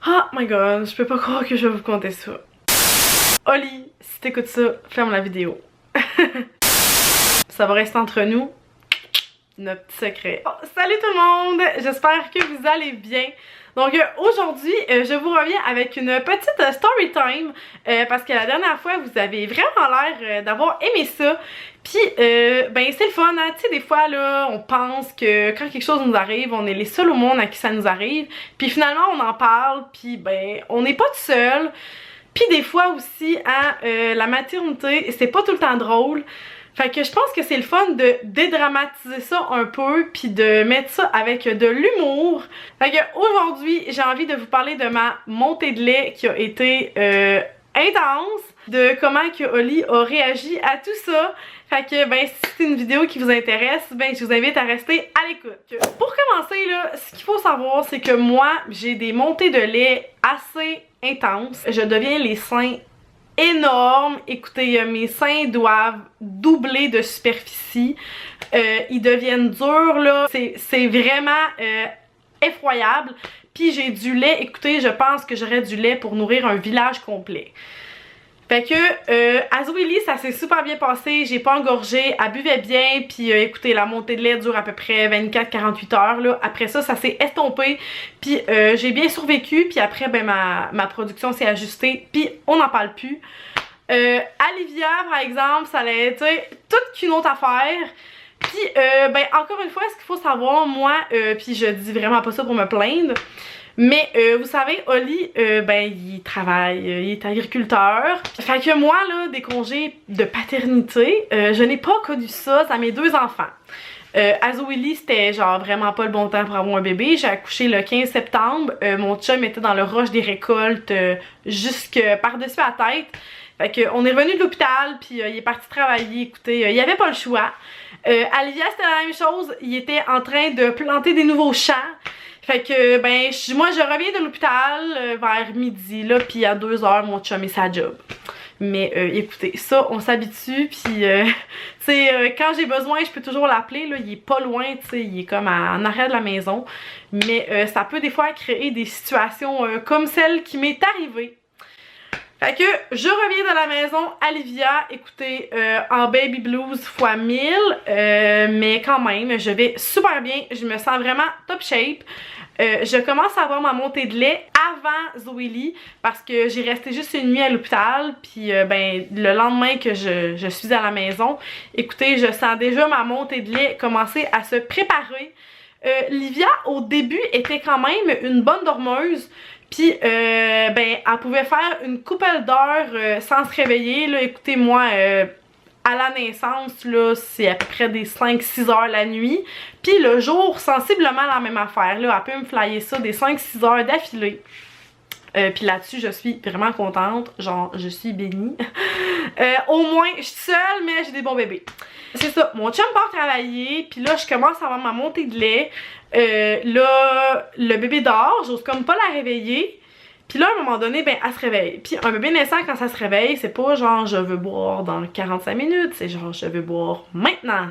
Oh my god, je peux pas croire que je vais vous conter ça. Oli, si t'écoutes ça, ferme la vidéo. Ça va rester entre nous, notre petit secret. Oh, salut tout le monde, j'espère que vous allez bien. Donc aujourd'hui, je vous reviens avec une petite story time parce que la dernière fois, vous avez vraiment l'air d'avoir aimé ça. Puis, ben c'est le fun, hein? Tu sais, des fois, là, on pense que quand quelque chose nous arrive, on est les seuls au monde à qui ça nous arrive. Puis finalement, on en parle, puis ben, on n'est pas tout seul. Puis des fois aussi, hein, la maternité, c'est pas tout le temps drôle. Fait que je pense que c'est le fun de dédramatiser ça un peu puis de mettre ça avec de l'humour. Fait que aujourd'hui, j'ai envie de vous parler de ma montée de lait qui a été intense, de comment que Oli a réagi à tout ça. Fait que ben si c'est une vidéo qui vous intéresse, ben je vous invite à rester à l'écoute. Pour commencer là, ce qu'il faut savoir c'est que moi, j'ai des montées de lait assez intenses. Je deviens les seins énorme. Écoutez, mes seins doivent doubler de superficie. Ils deviennent durs, là. C'est vraiment effroyable. Puis j'ai du lait. Écoutez, je pense que j'aurais du lait pour nourrir un village complet. Fait que, à Zoélie, ça s'est super bien passé, j'ai pas engorgé, elle buvait bien, puis écoutez, la montée de lait dure à peu près 24-48 heures, là. Après ça, ça s'est estompé, puis j'ai bien survécu, puis après, ben ma production s'est ajustée, puis on n'en parle plus. Alivia, par exemple, ça allait être toute qu'une autre affaire. Puis, ben encore une fois, ce qu'il faut savoir, moi, puis je dis vraiment pas ça pour me plaindre, mais vous savez, Oli, ben il travaille, il est agriculteur. Fait que moi, là, des congés de paternité, je n'ai pas connu ça à mes deux enfants. À Zoélie, c'était genre vraiment pas le bon temps pour avoir un bébé. J'ai accouché le 15 septembre. Mon chum était dans le rush des récoltes jusque par-dessus la tête. Fait que on est revenu de l'hôpital, puis il est parti travailler. Écoutez, il avait pas le choix. Alivia, c'était la même chose. Il était en train de planter des nouveaux champs. Fait que, ben, moi, je reviens de l'hôpital vers midi, là, puis à 2h, mon chum est sa job. Mais écoutez, ça, on s'habitue, puis, tu sais, quand j'ai besoin, je peux toujours l'appeler, là, il est pas loin, tu sais, il est comme en arrière de la maison. Mais ça peut des fois créer des situations comme celle qui m'est arrivée. Fait que je reviens de la maison, Alivia, écoutez, en baby blues x 1000, mais quand même, je vais super bien, je me sens vraiment top shape. Je commence à avoir ma montée de lait avant Zoélie parce que j'ai resté juste une nuit à l'hôpital, puis ben le lendemain que je suis à la maison, écoutez, je sens déjà ma montée de lait commencer à se préparer. Livia au début était quand même une bonne dormeuse. Puis, ben, elle pouvait faire une couple d'heures sans se réveiller. Là, écoutez, moi, à la naissance, là, c'est à peu près des 5-6 heures la nuit. Puis le jour, sensiblement la même affaire. Là, elle peut me flyer ça des 5-6 heures d'affilée. Puis là-dessus, je suis vraiment contente. Genre, je suis bénie. Au moins, je suis seule, mais j'ai des bons bébés. C'est ça, mon chum part travailler, puis là, je commence à avoir ma montée de lait. Là, le bébé dort, j'ose comme pas la réveiller. Puis là, à un moment donné, ben, elle se réveille. Puis un bébé naissant, quand ça se réveille, c'est pas genre je veux boire dans 45 minutes, c'est genre je veux boire maintenant.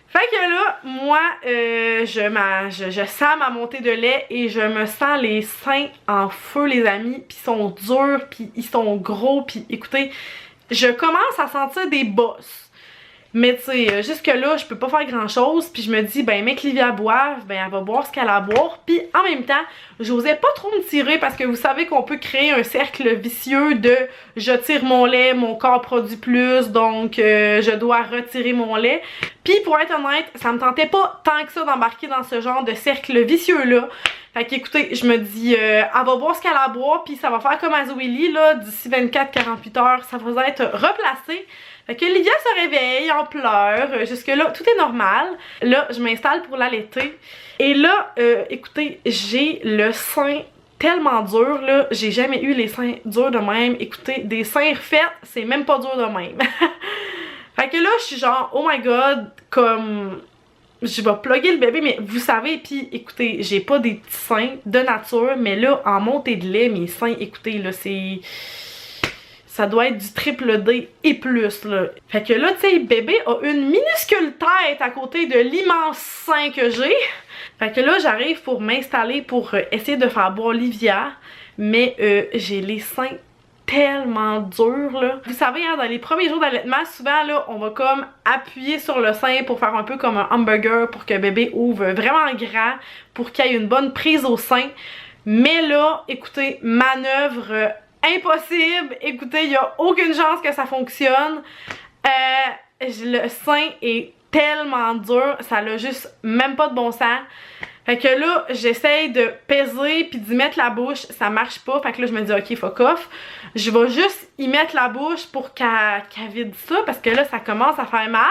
Fait que là, moi, je sens ma montée de lait et je me sens les seins en feu, les amis. Puis ils sont durs, puis ils sont gros, puis écoutez, je commence à sentir des bosses. Mais tu sais, jusque là, je peux pas faire grand chose. Puis je me dis, ben, mec, Livia boive, ben, elle va boire ce qu'elle a à boire. Puis en même temps, j'osais pas trop me tirer parce que vous savez qu'on peut créer un cercle vicieux de je tire mon lait, mon corps produit plus, donc je dois retirer mon lait. Puis pour être honnête, ça me tentait pas tant que ça d'embarquer dans ce genre de cercle vicieux-là. Fait qu'écoutez, je me dis, elle va boire ce qu'elle a à boire, puis ça va faire comme à Zoélie, là, d'ici 24-48 heures, ça va être replacé. Fait que Livia se réveille, en pleure, jusque là, tout est normal. Là, je m'installe pour l'allaiter. Et là, écoutez, j'ai le sein tellement dur, là, j'ai jamais eu les seins durs de même. Écoutez, des seins refaits, c'est même pas dur de même. Fait que là, je suis genre, oh my god, comme... Je vais plugger le bébé, mais vous savez, puis écoutez, j'ai pas des petits seins de nature, mais là, en montée de lait, mes seins, écoutez, là, c'est... Ça doit être du triple D et plus, là. Fait que là, tu sais, bébé a une minuscule tête à côté de l'immense sein que j'ai. Fait que là, j'arrive pour m'installer pour essayer de faire boire Livia, mais j'ai les seins tellement durs là. Vous savez, hein, dans les premiers jours d'allaitement, souvent là, on va comme appuyer sur le sein pour faire un peu comme un hamburger pour que bébé ouvre vraiment grand, pour qu'il y ait une bonne prise au sein. Mais là, écoutez, manœuvre impossible. Écoutez, il n'y a aucune chance que ça fonctionne. Le sein est tellement dur, ça n'a juste même pas de bon sens. Fait que là, j'essaye de peser puis d'y mettre la bouche, ça marche pas. Fait que là, je me dis, ok, fuck off. Je vais juste y mettre la bouche pour qu'elle vide ça, parce que là, ça commence à faire mal.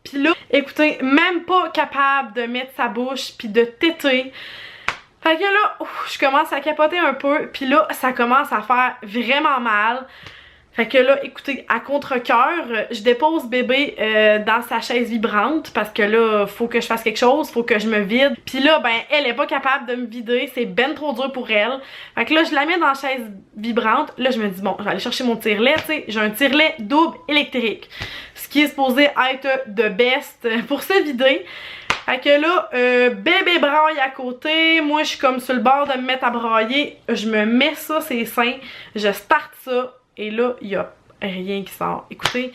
Puis là, écoutez, même pas capable de mettre sa bouche puis de téter. Fait que là, je commence à capoter un peu, puis là, ça commence à faire vraiment mal. Fait que là, écoutez, à contre-cœur, je dépose bébé dans sa chaise vibrante parce que là, faut que je fasse quelque chose, faut que je me vide. Puis là, ben, elle est pas capable de me vider, c'est ben trop dur pour elle. Fait que là, je la mets dans la chaise vibrante. Là, je me dis, bon, je vais aller chercher mon tire-lait, tu sais. J'ai un tire-lait double électrique, ce qui est supposé être de best pour se vider. Fait que là, bébé braille à côté, moi je suis comme sur le bord de me mettre à brailler, je me mets ça ses seins, je starte ça, et là, il y a rien qui sort. Écoutez,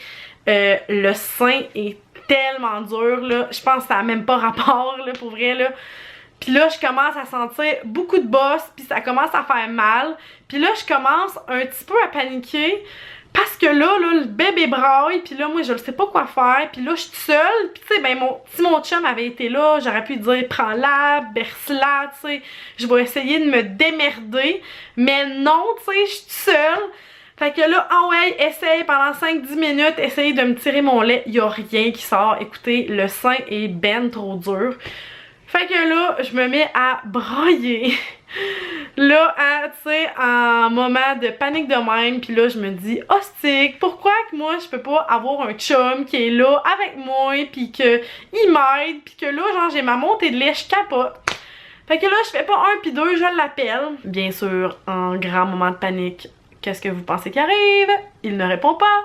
le sein est tellement dur, là, je pense que ça n'a même pas rapport, là, pour vrai, là. Puis là, je commence à sentir beaucoup de bosse, puis ça commence à faire mal. Puis là, je commence un petit peu à paniquer. Parce que là, le bébé braille, puis là, moi, je ne sais pas quoi faire, puis là, je suis seule, puis tu sais, ben, si mon chum avait été là, j'aurais pu dire, prends-la, berce-la, tu sais, je vais essayer de me démerder, mais non, tu sais, je suis seule. Fait que là, ah ouais, essaye pendant 5-10 minutes, essaye de me tirer mon lait, il n'y a rien qui sort. Écoutez, le sein est ben trop dur. Fait que là, je me mets à brailler. Là, hein, tu sais, en moment de panique de même, puis là, je me dis, hostique, pourquoi que moi, je peux pas avoir un chum qui est là avec moi, puis qu'il m'aide, puis que là, genre, j'ai ma montée de lait, je capote. Fait que là, je fais pas un puis deux, je l'appelle. Bien sûr, en grand moment de panique, qu'est-ce que vous pensez qui arrive? Il ne répond pas.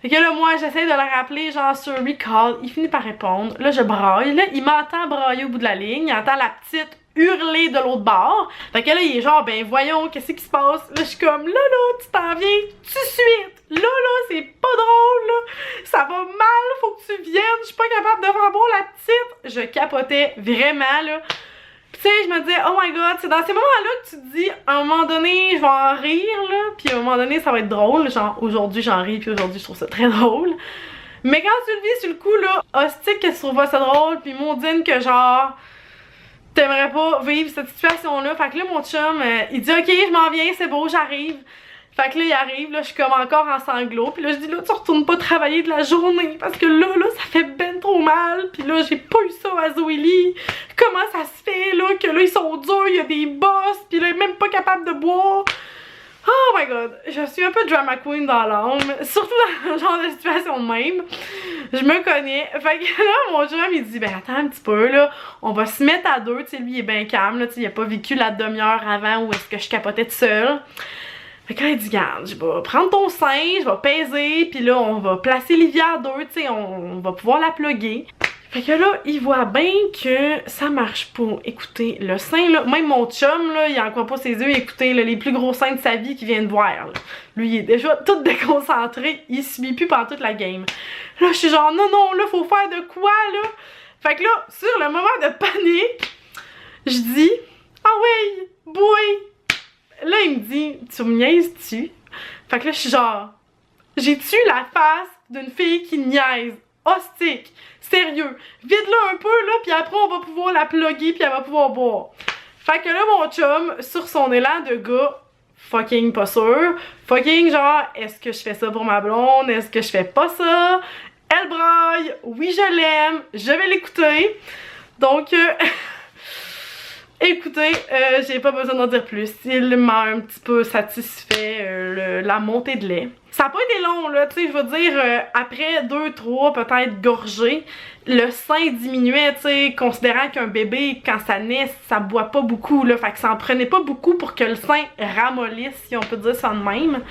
Fait que là, moi, j'essaie de le rappeler, genre, sur recall. Il finit par répondre. Là, je braille. Là, il m'entend brailler au bout de la ligne. Il entend la petite hurler de l'autre bord. Fait que là, il est genre, ben voyons, qu'est-ce qui se passe? Là, je suis comme, là, tu t'en viens tout de suite. Là, c'est pas drôle, là. Ça va mal, faut que tu viennes. Je suis pas capable de faire boire la petite. Je capotais vraiment, là. Pis tu sais, je me disais, oh my god, c'est dans ces moments-là que tu te dis, à un moment donné, je vais en rire, là. Puis à un moment donné, ça va être drôle. Genre, aujourd'hui, j'en ris, puis aujourd'hui, je trouve ça très drôle. Mais quand tu le vis sur le coup, là, hostique que tu trouves pas ça drôle, puis maudine que genre, t'aimerais pas vivre cette situation-là. Fait que là, mon chum, il dit, ok, je m'en viens, c'est beau, j'arrive. Fait que là, il arrive, là, je suis comme encore en sanglots. Puis là, je dis, là, tu retournes pas travailler de la journée. Parce que là, ça fait ben trop mal. Puis là, j'ai pas eu ça à Zoélie. Comment ça se fait, là, que là, ils sont durs, il y a des bosses. Puis là, il est même pas capable de boire. Oh my god, je suis un peu drama queen dans l'âme. Surtout dans ce genre de situation de même. Je me connais. Fait que là, mon chum, il dit, ben attends un petit peu, là. On va se mettre à deux. Tu sais, lui, il est ben calme, là. Tu sais, il a pas vécu la demi-heure avant où est-ce que je capotais toute seule. Fait que là, il dit, regarde, je vais prendre ton sein, je vais peser, puis là, on va placer Livia à deux, tu sais, on va pouvoir la plugger. Fait que là, il voit bien que ça marche pas. Écoutez, le sein, là, même mon chum, là, il en croit pas ses yeux. Écoutez, là, les plus gros seins de sa vie qu'il vient de voir, là. Lui, il est déjà tout déconcentré, il suit plus pendant toute la game. Là, je suis genre, non, là, faut faire de quoi, là? Fait que là, sur le moment de panique, je dis, ah ouais, boy! Là, il me dit, tu me niaises-tu? Fait que là, je suis genre, j'ai-tu la face d'une fille qui niaise? Hostique! Sérieux! Vide-la un peu, là, puis après, on va pouvoir la plugger, puis elle va pouvoir boire. Fait que là, mon chum, sur son élan de gars, fucking pas sûr, fucking genre, est-ce que je fais ça pour ma blonde? Est-ce que je fais pas ça? Elle braille! Oui, je l'aime! Je vais l'écouter! Donc, écoutez, j'ai pas besoin d'en dire plus. Il m'a un petit peu satisfait la montée de lait. Ça a pas été long, là, tu sais, je veux dire, après 2-3 peut-être gorgées, le sein diminuait, tu sais, considérant qu'un bébé, quand ça naît, ça boit pas beaucoup, là, fait que ça en prenait pas beaucoup pour que le sein ramollisse, si on peut dire ça de même.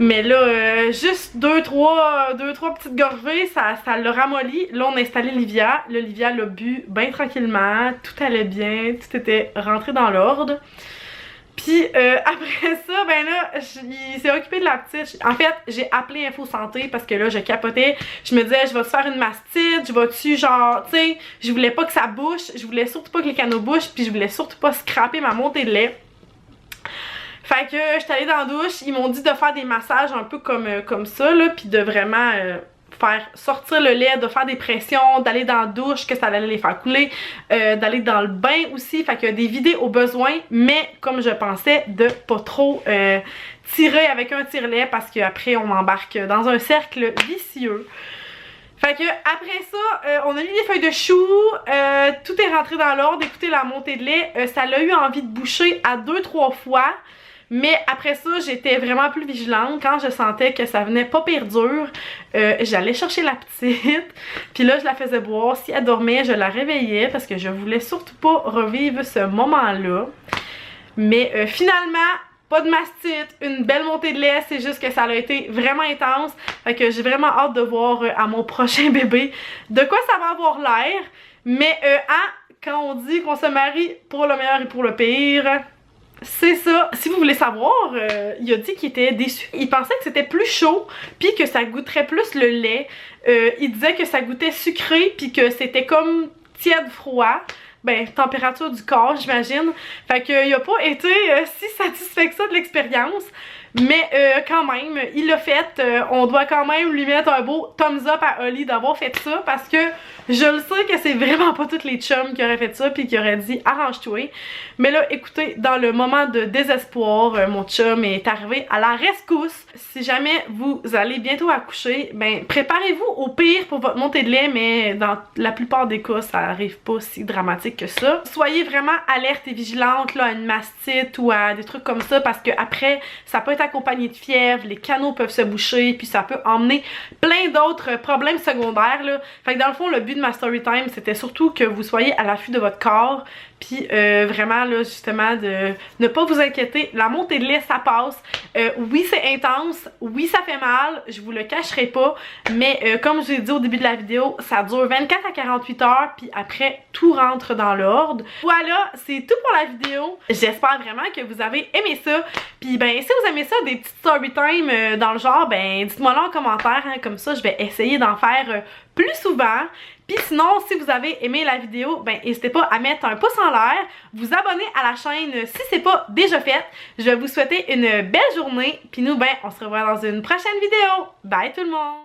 Mais là, juste deux, trois petites gorgées, ça l'a ramolli. Là, on a installé Livia. Là, Livia l'a bu bien tranquillement. Tout allait bien. Tout était rentré dans l'ordre. Puis après ça, ben là, il s'est occupé de la petite. En fait, j'ai appelé Info Santé parce que là, je capotais. Je me disais, je vais te faire une mastite, je vais-tu genre, tu sais, je voulais pas que ça bouche, je voulais surtout pas que les canaux bouchent, puis je voulais surtout pas scraper ma montée de lait. Fait que j'étais allée dans la douche, ils m'ont dit de faire des massages un peu comme ça, là, puis de vraiment faire sortir le lait, de faire des pressions, d'aller dans la douche, que ça allait les faire couler, d'aller dans le bain aussi, fait que des vidés au besoin, mais comme je pensais, de pas trop tirer avec un tire-lait parce qu'après on embarque dans un cercle vicieux. Fait que après ça, on a mis des feuilles de chou, tout est rentré dans l'ordre. Écoutez, la montée de lait, ça l'a eu envie de boucher à 2-3 fois. Mais après ça, j'étais vraiment plus vigilante. Quand je sentais que ça venait pas pire dur, j'allais chercher la petite. Puis là, je la faisais boire. Si elle dormait, je la réveillais parce que je voulais surtout pas revivre ce moment-là. Mais finalement, pas de mastite, une belle montée de lait. C'est juste que ça a été vraiment intense. Fait que j'ai vraiment hâte de voir à mon prochain bébé de quoi ça va avoir l'air. Mais quand on dit qu'on se marie pour le meilleur et pour le pire... C'est ça. Si vous voulez savoir, il a dit qu'il était déçu. Il pensait que c'était plus chaud, puis que ça goûterait plus le lait. Il disait que ça goûtait sucré, puis que c'était comme tiède-froid. Ben, température du corps, j'imagine. Fait qu'il a pas été si satisfait que ça de l'expérience. Mais quand même, il l'a fait. On doit quand même lui mettre un beau thumbs up à Oli d'avoir fait ça parce que je le sais que c'est vraiment pas toutes les chums qui auraient fait ça puis qui auraient dit arrange-toi. Mais là, écoutez, dans le moment de désespoir, mon chum est arrivé à la rescousse. Si jamais vous allez bientôt accoucher, ben préparez-vous au pire pour votre montée de lait, mais dans la plupart des cas, ça arrive pas si dramatique que ça. Soyez vraiment alerte et vigilante là, à une mastite ou à des trucs comme ça parce que après, ça peut être accompagné de fièvre, les canaux peuvent se boucher, puis ça peut emmener plein d'autres problèmes secondaires là. Fait que dans le fond, le but de ma story time, c'était surtout que vous soyez à l'affût de votre corps, puis vraiment là justement de ne pas vous inquiéter, la montée de lait ça passe. Oui c'est intense, oui ça fait mal, je vous le cacherai pas, mais comme je l'ai dit au début de la vidéo, ça dure 24 à 48 heures, puis après tout rentre dans l'ordre. Voilà, c'est tout pour la vidéo. J'espère vraiment que vous avez aimé ça, puis ben si vous aimez ça, des petites story time dans le genre, ben dites-moi là en commentaire, hein, comme ça je vais essayer d'en faire plus souvent. Puis sinon, si vous avez aimé la vidéo, ben n'hésitez pas à mettre un pouce en l'air, vous abonner à la chaîne si c'est pas déjà fait. Je vais vous souhaiter une belle journée, puis nous, ben on se revoit dans une prochaine vidéo. Bye tout le monde!